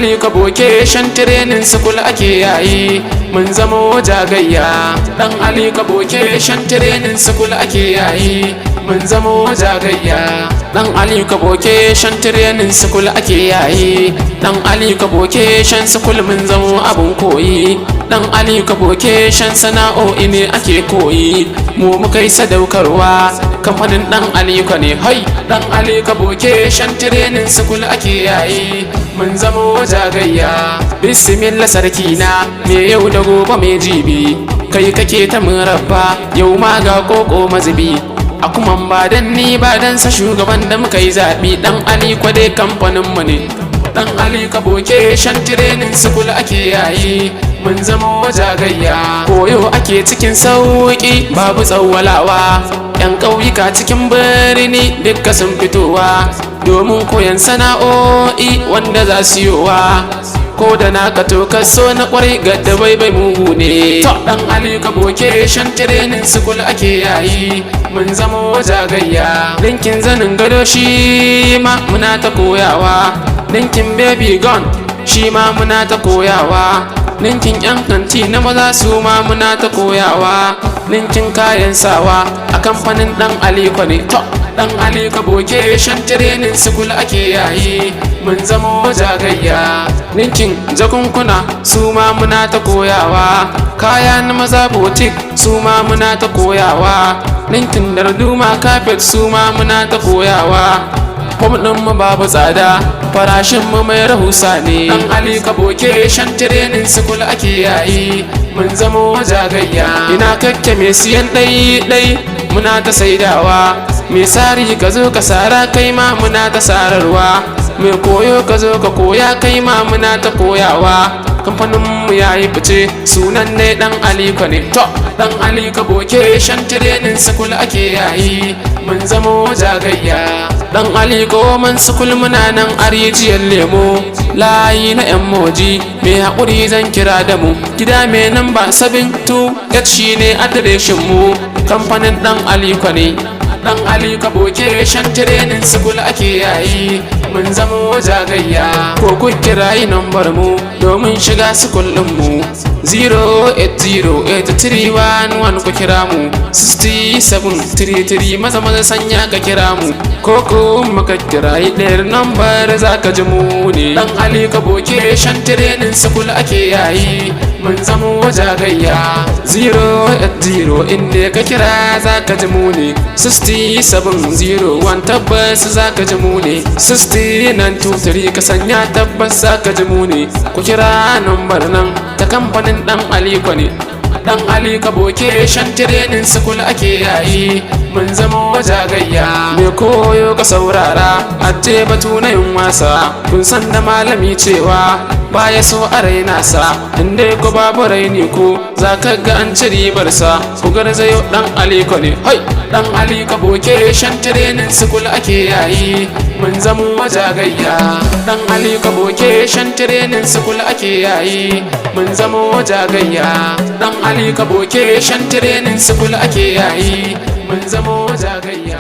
Ali ka vocation training school ake yayi mun zamo jagayya. Dan Ali ka vocation training school ake yayi mun zamo jagayya. Dan Ali ka vocation training school ake yayi. Dan Ali ka vocation school mun zamo abun koyi. Dan Ali ka vocation sana'o'i ne ake koyi. Mu muka yi sadaukarwa kamfanin Dan Ali ka ne hai. Dan Ali ka vocation training school ake yayi mun zamo jagayya. Bismillah sarki na me yau da gobe me jibi, kai kake ta murabba yau ma ga koko mazubi. A kuma ba dan ni ba dan sa shugaban da muka yi zabi. Dan Ali kwa dai kamfanin mu ne. Dan Ali ka vocation training school ake yayi mun zamo jagayya. Koyo ake cikin sauki babu tsawwalawa. Yan ƙauyuka cikin birni dukka sun fitowa domin koyan sana'o'i wanda za su yowa. Ko da naka to kaso na kwarai ga da bai mugu ne. Dan Ali ka vocation training school ake yayi mun zamo jagayya. Dinkin zanin gado shi ma muna ta koyawa. Dinkin baby gun shi ma muna ta koyawa. Dinkin yan kanti na maza su ma muna ta koyawa. Dinkin kayan sawa a kamfanin Dan Ali ko ne. Dan Ali ka vocation training school ake yayi mun zamo jagayya. Dinkin jakunkuna su ma muna ta koyawa. Kaya na maza boutique su ma muna ta koyawa. Dinkin darduma carpet su ma muna ta koyawa. Fom ɗinmu babu tsada farashinmu mai rahusa ne. Dan Ali ka vocation training school ake yayi mun zamo jagayya. Ina kakke mai siyan ɗai muna ta saidawa. Mai sari ka zo ka sara kai ma muna ta sararwa. Mai koyo ka zo ka koya kai ma muna ta koyawa. Kamfaninmu ya yi fice sunan ne Dan Ali ka ne. Dan Ali ka vocation training school ake yayi mun zamo jagayya. Dan Ali goman school muna nan a rijiyar lemo layi na yan moji. Mai haƙuri zan kira da mu gida mai namba 72 shine adireshin mu. Kamfanin Dan Ali ka ne. Dan Ali ka vocation training school ake yayi mun zamo jagayya. Ko ku kirayi nambar mu domin shiga school din mu 0808311 ku kira mu 6733 maza sanya ka kira mu. Ko kuma ka kirayi ɗayar nambar zaka ji mu ne. Dan Ali ka vocation training school ake yayi mun zamo jagayya. 080 inda ka kira zaka ji mu ne. 6701 tabbas zaka ji mu ne. 6923 ka sanya tabbas zaka ji mu ne. Ku kira nambar nan ta kamfanin Dan Ali ko ne. Dan Ali ka vocation training school ake yayi mun zamo jagayya. Me koyo ka saurara aje batu na yin wasa. Kun san da malami cewa baya so a raina sa. Inda ko babu raini ko zaka ga an ci ribar sa. Ku garzayo Dan Ali ko ne. Hai Dan Ali ka vocation training school ake yayi mun zamo jagayya. Dan Ali ka vocation training school ake yayi mun zamo jagayya. Dan Ali ka vocation training school ake yayi mun zamo jagayya.